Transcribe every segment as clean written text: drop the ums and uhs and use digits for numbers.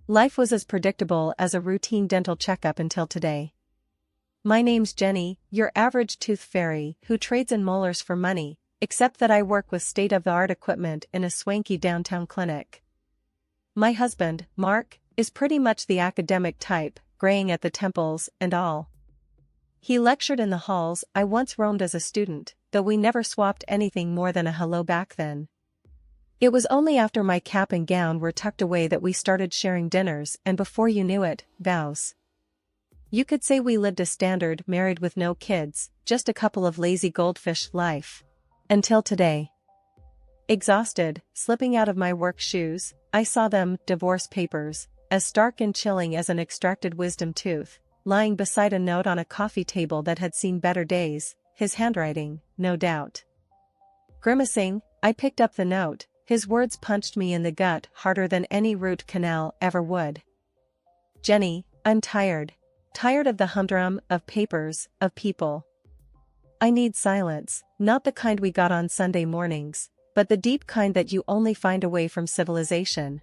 Life was as predictable as a routine dental checkup until today. My name's Jenny, your average tooth fairy who trades in molars for money, except that I work with state-of-the-art equipment in a swanky downtown clinic. My husband, Mark, is pretty much the academic type, graying at the temples and all. He lectured in the halls I once roamed as a student, though we never swapped anything more than a hello back then. It was only after my cap and gown were tucked away that we started sharing dinners, and before you knew it, vows. You could say we lived a standard married with no kids, just a couple of lazy goldfish life. Until today. Exhausted, slipping out of my work shoes, I saw them, divorce papers, as stark and chilling as an extracted wisdom tooth, lying beside a note on a coffee table that had seen better days, his handwriting, no doubt. Grimacing, I picked up the note. His words punched me in the gut harder than any root canal ever would. Jenny, I'm tired. Tired of the humdrum, of papers, of people. I need silence, not the kind we got on Sunday mornings, but the deep kind that you only find away from civilization.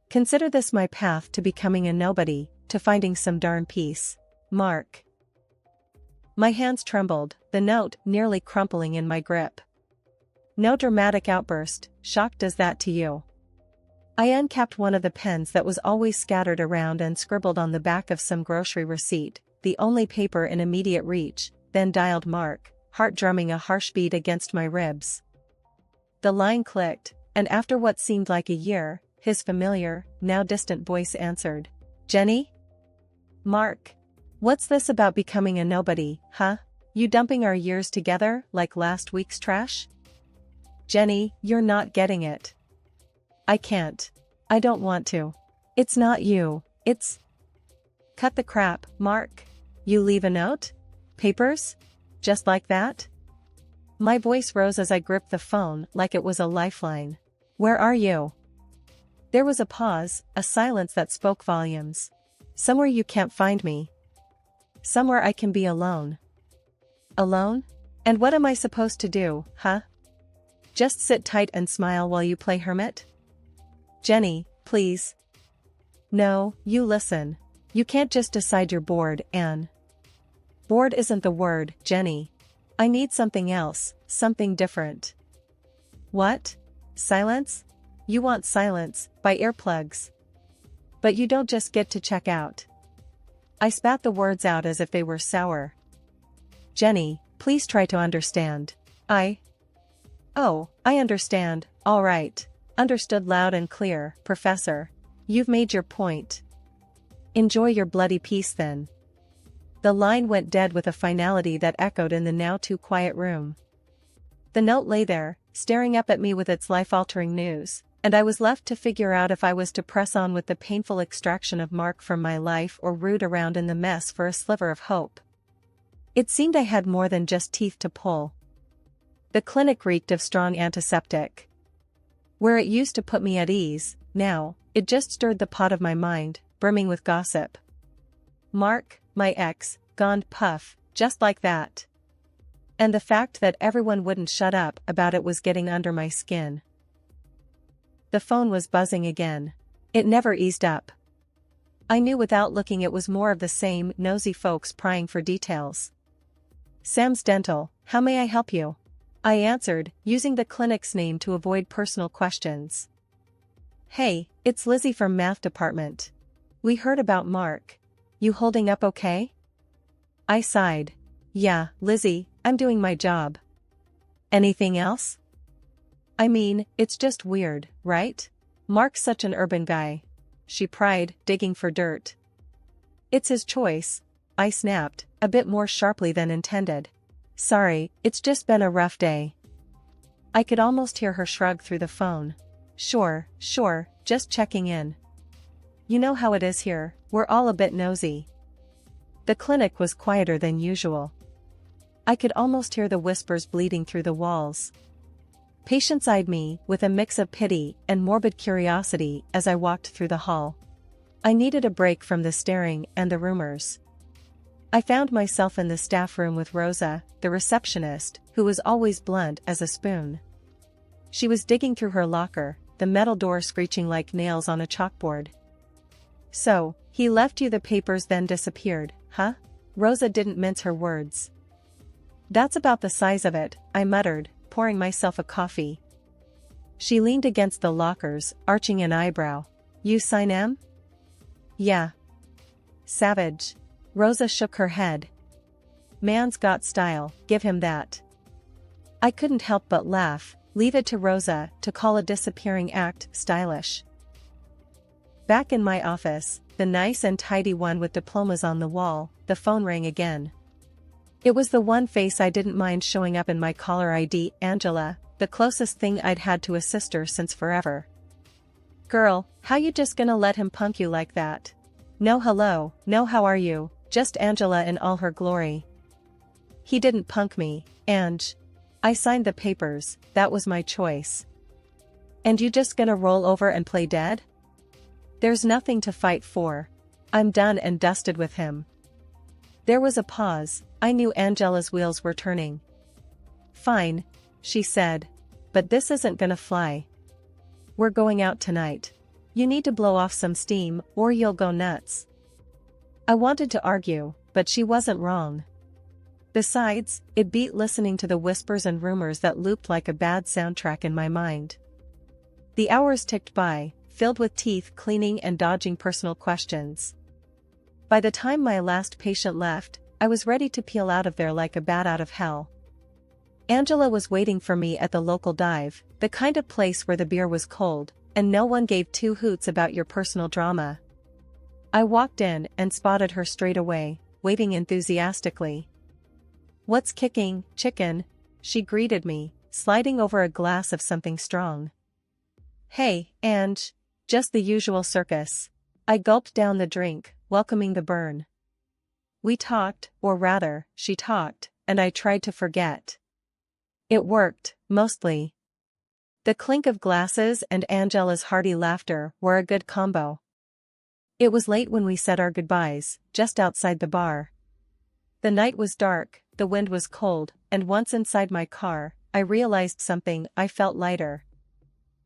Consider this my path to becoming a nobody, to finding some darn peace. Mark. My hands trembled, the note nearly crumpling in my grip. No dramatic outburst, shocked as that to you. I uncapped one of the pens that was always scattered around and scribbled on the back of some grocery receipt, the only paper in immediate reach, then dialed Mark, heart drumming a harsh beat against my ribs. The line clicked, and after what seemed like a year, his familiar, now distant voice answered. Jenny? Mark. What's this about becoming a nobody, huh? You dumping our years together like last week's trash? Jenny, you're not getting it. I can't. I don't want to. It's not you, it's... Cut the crap, Mark. You leave a note? Papers? Just like that? My voice rose as I gripped the phone like it was a lifeline. Where are you? There was a pause, a silence that spoke volumes. Somewhere you can't find me. Somewhere I can be alone. Alone? And what am I supposed to do, huh? Just sit tight and smile while you play Hermit? Jenny, please. No, you listen. You can't just decide you're bored, and... Bored isn't the word, Jenny. I need something else, something different. What? Silence? You want silence, by earplugs. But you don't just get to check out. I spat the words out as if they were sour. Jenny, please try to understand. Oh, I understand, all right. Understood loud and clear, Professor. You've made your point. Enjoy your bloody peace then. The line went dead with a finality that echoed in the now too quiet room. The note lay there, staring up at me with its life-altering news, and I was left to figure out if I was to press on with the painful extraction of Mark from my life or root around in the mess for a sliver of hope. It seemed I had more than just teeth to pull. The clinic reeked of strong antiseptic. Where it used to put me at ease, now, it just stirred the pot of my mind, brimming with gossip. Mark, my ex, gone puff, just like that. And the fact that everyone wouldn't shut up about it was getting under my skin. The phone was buzzing again. It never eased up. I knew without looking it was more of the same nosy folks prying for details. Sam's Dental, how may I help you? I answered, using the clinic's name to avoid personal questions. Hey, it's Lizzie from math department. We heard about Mark. You holding up okay? I sighed. Yeah, Lizzie, I'm doing my job. Anything else? I mean, it's just weird, right? Mark's such an urban guy. She pried, digging for dirt. It's his choice, I snapped, a bit more sharply than intended. Sorry, it's just been a rough day. I could almost hear her shrug through the phone. Sure, just checking in. You know how it is here, we're all a bit nosy. The clinic was quieter than usual. I could almost hear the whispers bleeding through the walls. Patients eyed me with a mix of pity and morbid curiosity as I walked through the hall. I needed a break from the staring and the rumors. I found myself in the staff room with Rosa, the receptionist, who was always blunt as a spoon. She was digging through her locker, the metal door screeching like nails on a chalkboard. So, he left you the papers then disappeared, huh? Rosa didn't mince her words. That's about the size of it, I muttered, pouring myself a coffee. She leaned against the lockers, arching an eyebrow. You sign M? Yeah. Savage. Rosa shook her head. Man's got style, give him that. I couldn't help but laugh, leave it to Rosa to call a disappearing act stylish. Back in my office, the nice and tidy one with diplomas on the wall, the phone rang again. It was the one face I didn't mind showing up in my caller ID, Angela, the closest thing I'd had to a sister since forever. Girl, how you just gonna let him punk you like that? No hello, no how are you, just Angela in all her glory. He didn't punk me, Ange. I signed the papers, that was my choice. And you just gonna roll over and play dead? There's nothing to fight for. I'm done and dusted with him. There was a pause, I knew Angela's wheels were turning. Fine, she said. But this isn't gonna fly. We're going out tonight. You need to blow off some steam, or you'll go nuts. I wanted to argue, but she wasn't wrong. Besides, it beat listening to the whispers and rumors that looped like a bad soundtrack in my mind. The hours ticked by, filled with teeth cleaning and dodging personal questions. By the time my last patient left, I was ready to peel out of there like a bat out of hell. Angela was waiting for me at the local dive, the kind of place where the beer was cold, and no one gave two hoots about your personal drama. I walked in and spotted her straight away, waving enthusiastically. What's kicking, chicken? She greeted me, sliding over a glass of something strong. Hey, Ange. Just the usual circus. I gulped down the drink, welcoming the burn. We talked, or rather, she talked, and I tried to forget. It worked, mostly. The clink of glasses and Angela's hearty laughter were a good combo. It was late when we said our goodbyes, just outside the bar. The night was dark, the wind was cold, and once inside my car, I realized something. I felt lighter.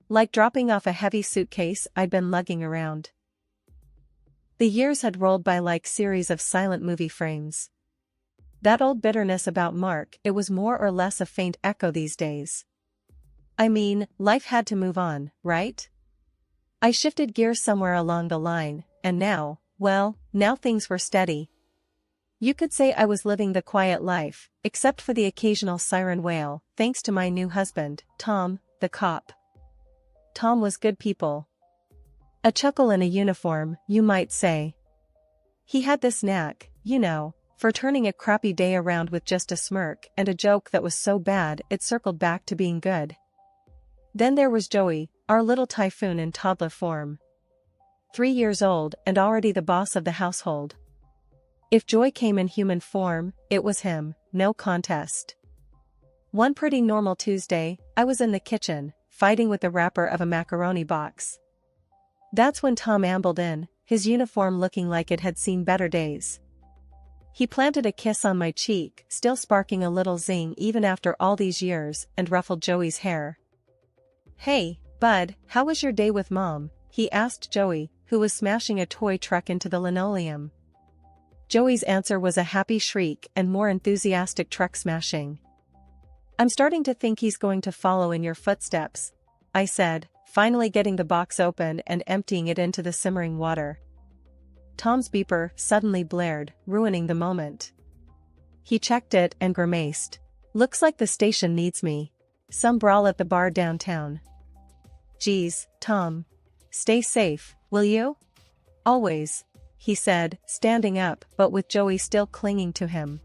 Like dropping off a heavy suitcase I'd been lugging around. The years had rolled by like series of silent movie frames. That old bitterness about Mark, it was more or less a faint echo these days. I mean, life had to move on, right? I shifted gears somewhere along the line, and now, well, now things were steady. You could say I was living the quiet life, except for the occasional siren wail, thanks to my new husband, Tom, the cop. Tom was good people. A chuckle in a uniform, you might say. He had this knack, you know, for turning a crappy day around with just a smirk and a joke that was so bad it circled back to being good. Then there was Joey, our little typhoon in toddler form. 3 years old and already the boss of the household. If joy came in human form, it was him, no contest. One pretty normal Tuesday, I was in the kitchen, fighting with the wrapper of a macaroni box. That's when Tom ambled in, his uniform looking like it had seen better days. He planted a kiss on my cheek, still sparking a little zing even after all these years, and ruffled Joey's hair. Hey, bud, how was your day with Mom? He asked Joey, who was smashing a toy truck into the linoleum. Joey's answer was a happy shriek and more enthusiastic truck smashing. I'm starting to think he's going to follow in your footsteps, I said, finally getting the box open and emptying it into the simmering water. Tom's beeper suddenly blared, ruining the moment. He checked it and grimaced. Looks like the station needs me. Some brawl at the bar downtown. Geez, Tom. Stay safe, will you? Always, he said, standing up but with Joey still clinging to him.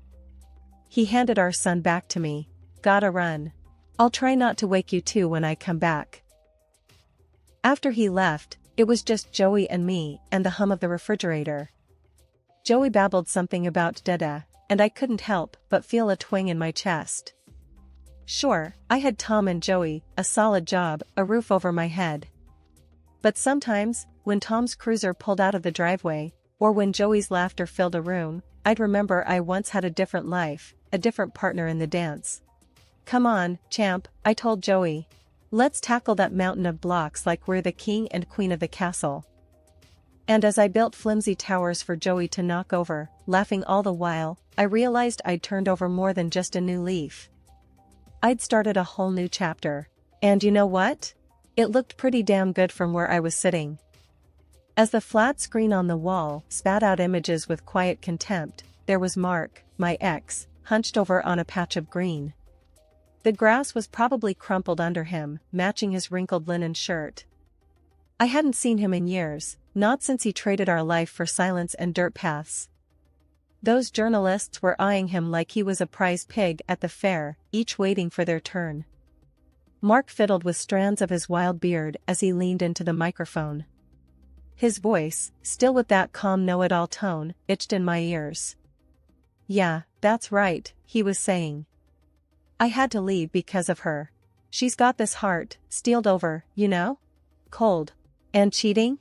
He handed our son back to me. Gotta run. I'll try not to wake you too when I come back. After he left, it was just Joey and me and the hum of the refrigerator. Joey babbled something about Dada, and I couldn't help but feel a twang in my chest. Sure, I had Tom and Joey, a solid job, a roof over my head. But sometimes, when Tom's cruiser pulled out of the driveway, or when Joey's laughter filled a room, I'd remember I once had a different life, a different partner in the dance. Come on, champ, I told Joey. Let's tackle that mountain of blocks like we're the king and queen of the castle. And as I built flimsy towers for Joey to knock over, laughing all the while, I realized I'd turned over more than just a new leaf. I'd started a whole new chapter. And you know what? It looked pretty damn good from where I was sitting. As the flat screen on the wall spat out images with quiet contempt, there was Mark, my ex, hunched over on a patch of green. The grass was probably crumpled under him, matching his wrinkled linen shirt. I hadn't seen him in years, not since he traded our life for silence and dirt paths. Those journalists were eyeing him like he was a prize pig at the fair, each waiting for their turn. Mark fiddled with strands of his wild beard as he leaned into the microphone. His voice, still with that calm know-it-all tone, itched in my ears. "Yeah, that's right," he was saying. "I had to leave because of her. She's got this heart, steeled over, you know? Cold. And cheating?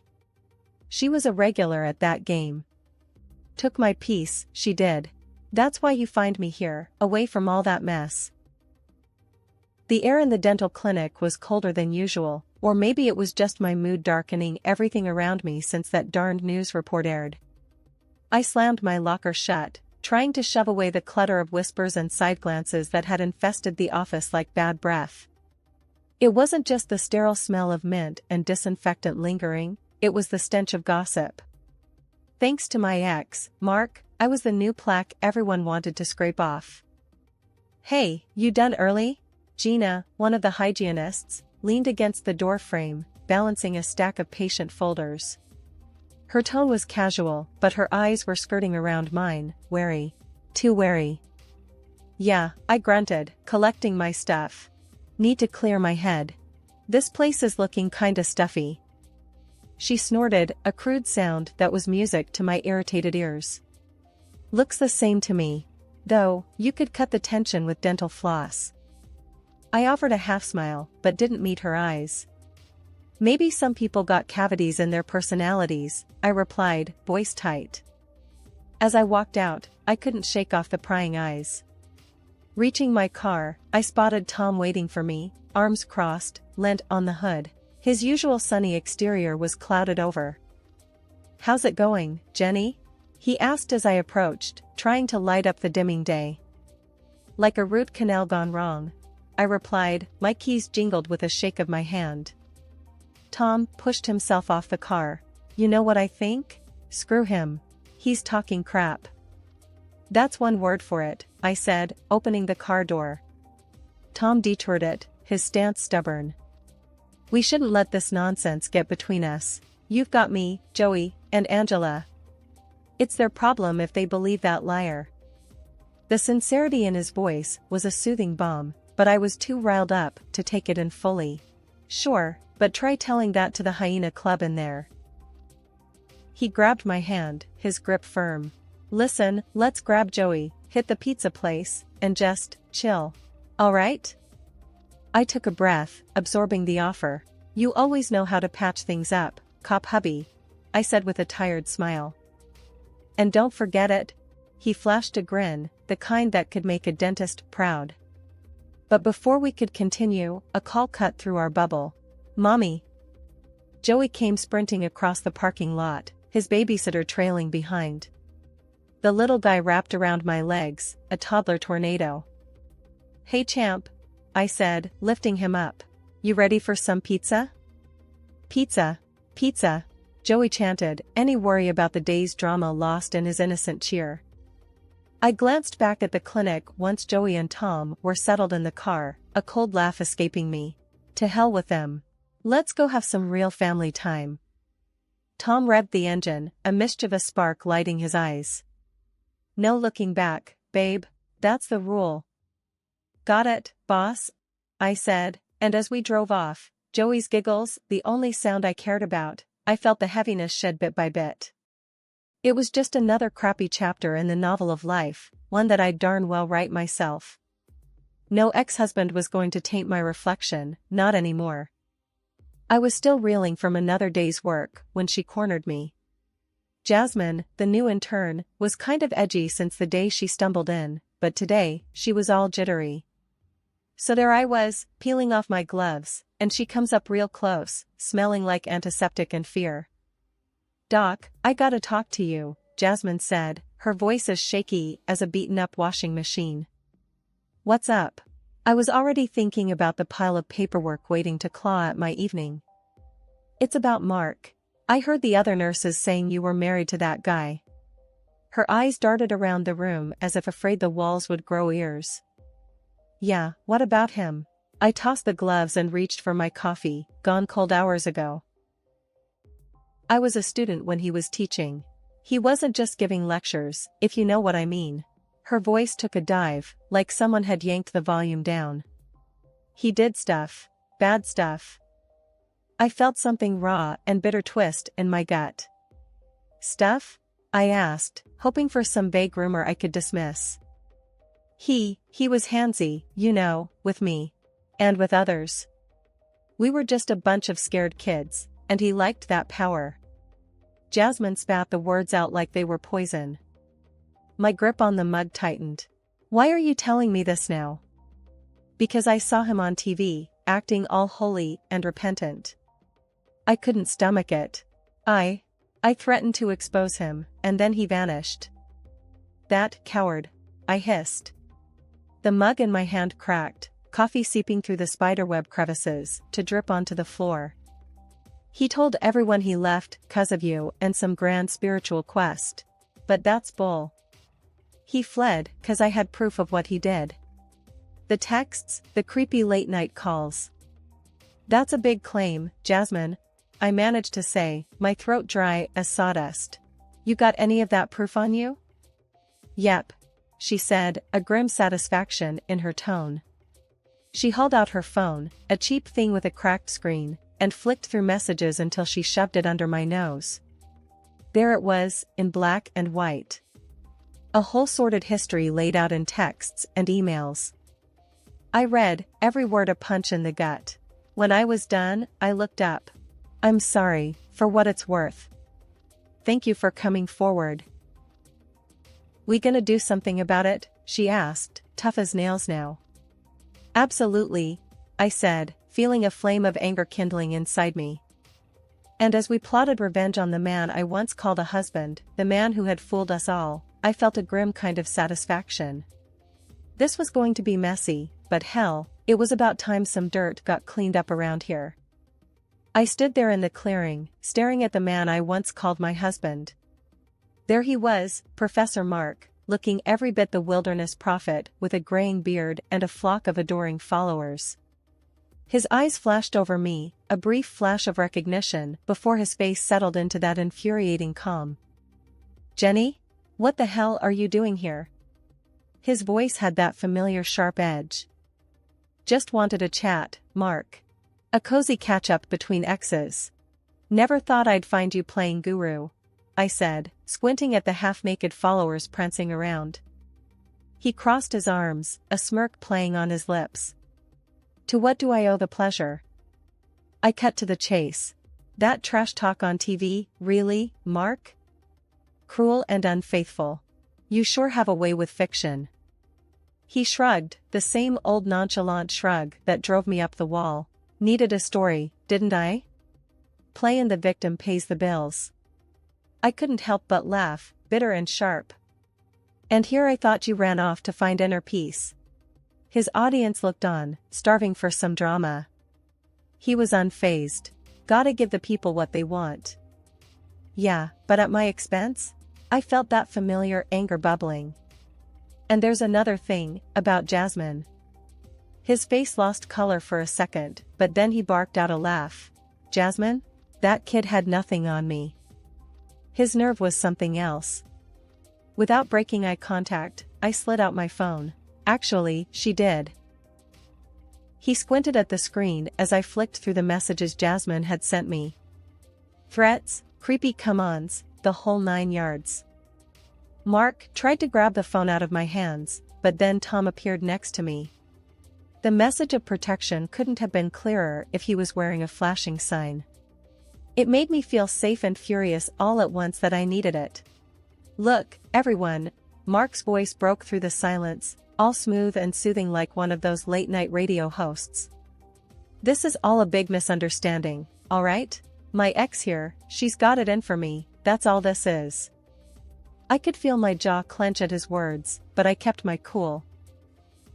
She was a regular at that game. Took my piece, she did. That's why you find me here, away from all that mess." The air in the dental clinic was colder than usual, or maybe it was just my mood darkening everything around me since that darned news report aired. I slammed my locker shut, trying to shove away the clutter of whispers and side glances that had infested the office like bad breath. It wasn't just the sterile smell of mint and disinfectant lingering, it was the stench of gossip. Thanks to my ex, Mark, I was the new plaque everyone wanted to scrape off. "Hey, you done early?" Gina, one of the hygienists, leaned against the door frame, balancing a stack of patient folders. Her tone was casual, but her eyes were skirting around mine, wary. Too wary. "Yeah," I grunted, collecting my stuff. "Need to clear my head. This place is looking kinda stuffy." She snorted, a crude sound that was music to my irritated ears. "Looks the same to me. Though, you could cut the tension with dental floss." I offered a half smile, but didn't meet her eyes. "Maybe some people got cavities in their personalities," I replied, voice tight. As I walked out, I couldn't shake off the prying eyes. Reaching my car, I spotted Tom waiting for me, arms crossed, leant on the hood. His usual sunny exterior was clouded over. "How's it going, Jenny?" he asked as I approached, trying to light up the dimming day. "Like a root canal gone wrong," I replied, my keys jingled with a shake of my hand. Tom pushed himself off the car. "You know what I think? Screw him. He's talking crap." "That's one word for it," I said, opening the car door. Tom detoured it, his stance stubborn. "We shouldn't let this nonsense get between us. You've got me, Joey, and Angela. It's their problem if they believe that liar." The sincerity in his voice was a soothing balm, but I was too riled up to take it in fully. "Sure, but try telling that to the hyena club in there." He grabbed my hand, his grip firm. "Listen, let's grab Joey, hit the pizza place, and just chill. All right?" I took a breath, absorbing the offer. "You always know how to patch things up, cop hubby," I said with a tired smile. "And don't forget it." He flashed a grin, the kind that could make a dentist proud. But before we could continue, a call cut through our bubble. "Mommy." Joey came sprinting across the parking lot, his babysitter trailing behind. The little guy wrapped around my legs, a toddler tornado. "Hey champ," I said, lifting him up. "You ready for some pizza?" "Pizza, pizza," Joey chanted, any worry about the day's drama lost in his innocent cheer. I glanced back at the clinic once Joey and Tom were settled in the car, a cold laugh escaping me. To hell with them. Let's go have some real family time. Tom revved the engine, a mischievous spark lighting his eyes. "No looking back, babe. That's the rule." "Got it, boss," I said, and as we drove off, Joey's giggles, the only sound I cared about, I felt the heaviness shed bit by bit. It was just another crappy chapter in the novel of life, one that I'd darn well write myself. No ex-husband was going to taint my reflection, not anymore. I was still reeling from another day's work when she cornered me. Jasmine, the new intern, was kind of edgy since the day she stumbled in, but today, she was all jittery. So there I was, peeling off my gloves, and she comes up real close, smelling like antiseptic and fear. Doc, I gotta talk to you, Jasmine said, her voice as shaky as a beaten-up washing machine. What's up? I was already thinking about the pile of paperwork waiting to claw at my evening. It's about Mark. I heard the other nurses saying you were married to that guy. Her eyes darted around the room as if afraid the walls would grow ears. Yeah, what about him? I tossed the gloves and reached for my coffee, gone cold hours ago. I was a student when he was teaching. He wasn't just giving lectures, if you know what I mean. Her voice took a dive, like someone had yanked the volume down. He did stuff. Bad stuff. I felt something raw and bitter twist in my gut. Stuff? I asked, hoping for some vague rumor I could dismiss. He was handsy, you know, with me. And with others. We were just a bunch of scared kids, and he liked that power. Jasmine spat the words out like they were poison. My grip on the mug tightened. Why are you telling me this now? Because I saw him on TV, acting all holy and repentant. I couldn't stomach it. I threatened to expose him, and then he vanished. That coward, I hissed. The mug in my hand cracked, coffee seeping through the spiderweb crevices, to drip onto the floor. He told everyone he left, 'cause of you and some grand spiritual quest. But that's bull. He fled, 'cause I had proof of what he did. The texts, the creepy late-night calls. That's a big claim, Jasmine, I managed to say, my throat dry as sawdust. You got any of that proof on you? Yep, she said, a grim satisfaction in her tone. She hauled out her phone, a cheap thing with a cracked screen, and flicked through messages until she shoved it under my nose. There it was, in black and white. A whole sordid history laid out in texts and emails. I read, every word a punch in the gut. When I was done, I looked up. I'm sorry, for what it's worth. Thank you for coming forward. We gonna do something about it? She asked, tough as nails now. Absolutely, I said, feeling a flame of anger kindling inside me. And as we plotted revenge on the man I once called a husband, the man who had fooled us all, I felt a grim kind of satisfaction. This was going to be messy, but hell, it was about time some dirt got cleaned up around here. I stood there in the clearing, staring at the man I once called my husband. There he was, Professor Mark, looking every bit the wilderness prophet with a graying beard and a flock of adoring followers. His eyes flashed over me, a brief flash of recognition before his face settled into that infuriating calm. Jenny? What the hell are you doing here? His voice had that familiar sharp edge. Just wanted a chat, Mark. A cozy catch-up between exes. Never thought I'd find you playing guru, I said, squinting at the half-naked followers prancing around. He crossed his arms, a smirk playing on his lips. To what do I owe the pleasure? I cut to the chase. That trash talk on TV, really, Mark? Cruel and unfaithful. You sure have a way with fiction. He shrugged, the same old nonchalant shrug that drove me up the wall. Needed a story, didn't I? Playing the victim pays the bills. I couldn't help but laugh, bitter and sharp. And here I thought you ran off to find inner peace. His audience looked on, starving for some drama. He was unfazed. Gotta give the people what they want. Yeah, but at my expense? I felt that familiar anger bubbling. And there's another thing, about Jasmine. His face lost color for a second, but then he barked out a laugh. Jasmine? That kid had nothing on me. His nerve was something else. Without breaking eye contact, I slid out my phone. Actually, she did. He squinted at the screen as I flicked through the messages Jasmine had sent me. Threats, creepy come-ons, the whole 9 yards. Mark tried to grab the phone out of my hands, but then Tom appeared next to me. The message of protection couldn't have been clearer if he was wearing a flashing sign. It made me feel safe and furious all at once that I needed it. Look, everyone, Mark's voice broke through the silence, all smooth and soothing like one of those late-night radio hosts. This is all a big misunderstanding, alright? My ex here, she's got it in for me, that's all this is." I could feel my jaw clench at his words, but I kept my cool.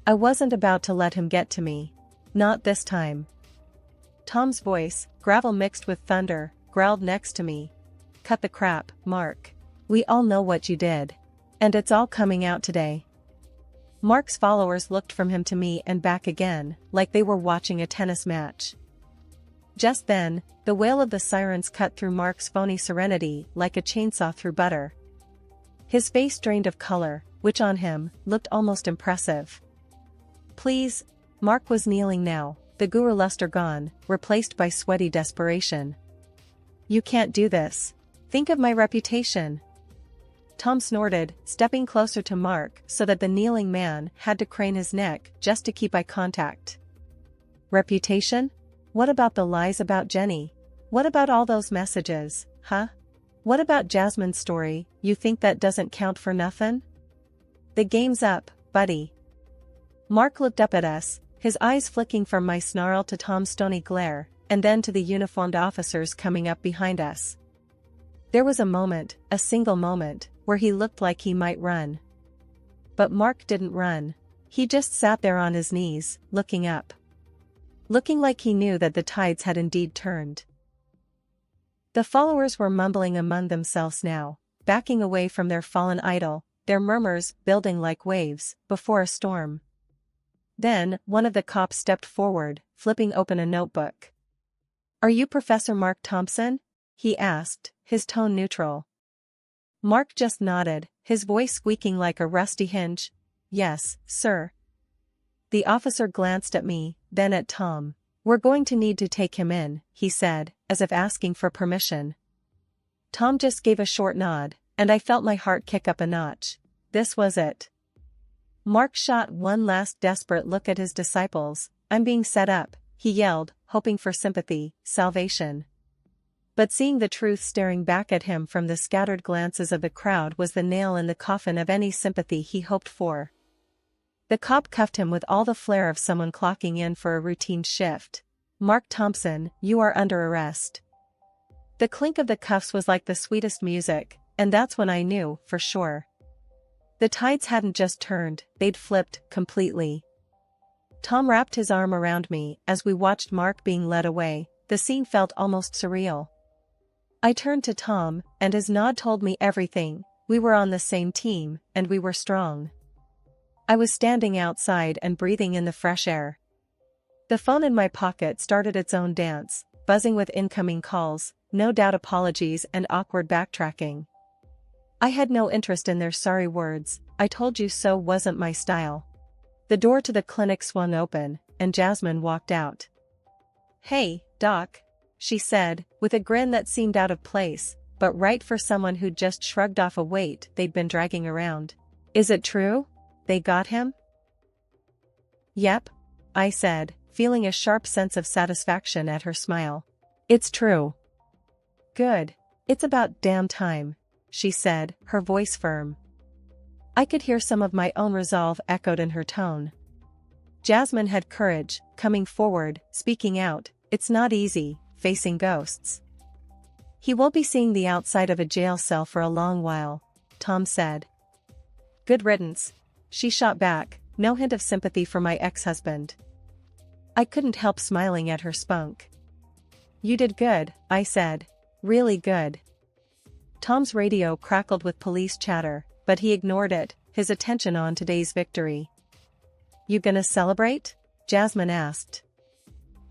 I wasn't about to let him get to me. Not this time. Tom's voice, gravel mixed with thunder, growled next to me. "Cut the crap, Mark. We all know what you did. And it's all coming out today." Mark's followers looked from him to me and back again, like they were watching a tennis match. Just then, the wail of the sirens cut through Mark's phony serenity like a chainsaw through butter. His face drained of color, which on him, looked almost impressive. "Please." Mark was kneeling now, the guru luster gone, replaced by sweaty desperation. "You can't do this. Think of my reputation." Tom snorted, stepping closer to Mark so that the kneeling man had to crane his neck just to keep eye contact. "Reputation? What about the lies about Jenny? What about all those messages, huh? What about Jasmine's story? You think that doesn't count for nothing? The game's up, buddy." Mark looked up at us, his eyes flicking from my snarl to Tom's stony glare, and then to the uniformed officers coming up behind us. There was a moment, a single moment, where he looked like he might run. But Mark didn't run. He just sat there on his knees, looking up. Looking like he knew that the tides had indeed turned. The followers were mumbling among themselves now, backing away from their fallen idol, their murmurs building like waves before a storm. Then, one of the cops stepped forward, flipping open a notebook. "Are you Professor Mark Thompson?" he asked, his tone neutral. Mark just nodded, his voice squeaking like a rusty hinge. "Yes, sir." The officer glanced at me, then at Tom. "We're going to need to take him in," he said, as if asking for permission. Tom just gave a short nod, and I felt my heart kick up a notch. This was it. Mark shot one last desperate look at his disciples. "I'm being set up," he yelled, hoping for sympathy, salvation. But seeing the truth staring back at him from the scattered glances of the crowd was the nail in the coffin of any sympathy he hoped for. The cop cuffed him with all the flair of someone clocking in for a routine shift. "Mark Thompson, you are under arrest." The clink of the cuffs was like the sweetest music, and that's when I knew, for sure. The tides hadn't just turned, they'd flipped, completely. Tom wrapped his arm around me as we watched Mark being led away. The scene felt almost surreal. I turned to Tom, and his nod told me everything. We were on the same team, and we were strong. I was standing outside and breathing in the fresh air. The phone in my pocket started its own dance, buzzing with incoming calls, no doubt apologies and awkward backtracking. I had no interest in their sorry words. "I told you so" wasn't my style. The door to the clinic swung open, and Jasmine walked out. "Hey, Doc," she said, with a grin that seemed out of place, but right for someone who'd just shrugged off a weight they'd been dragging around. "Is it true? They got him?" "Yep," I said, feeling a sharp sense of satisfaction at her smile. "It's true." "Good. It's about damn time," she said, her voice firm. I could hear some of my own resolve echoed in her tone. Jasmine had courage, coming forward, speaking out. "It's not easy, facing ghosts." "He will be seeing the outside of a jail cell for a long while," Tom said. "Good riddance," she shot back, no hint of sympathy for my ex-husband. I couldn't help smiling at her spunk. "You did good," I said. "Really good." Tom's radio crackled with police chatter, but he ignored it, his attention on today's victory. "You gonna celebrate?" Jasmine asked.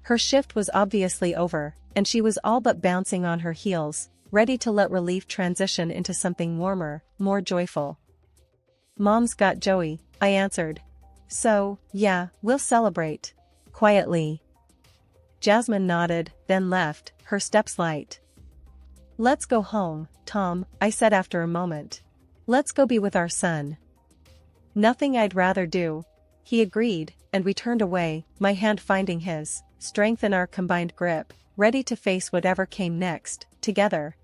Her shift was obviously over, and she was all but bouncing on her heels, ready to let relief transition into something warmer, more joyful. "Mom's got Joey," I answered. "So, yeah, we'll celebrate." Quietly. Jasmine nodded, then left, her steps light. "Let's go home, Tom," I said after a moment. "Let's go be with our son." "Nothing I'd rather do." He agreed, and we turned away, my hand finding his, strength in our combined grip, ready to face whatever came next, together.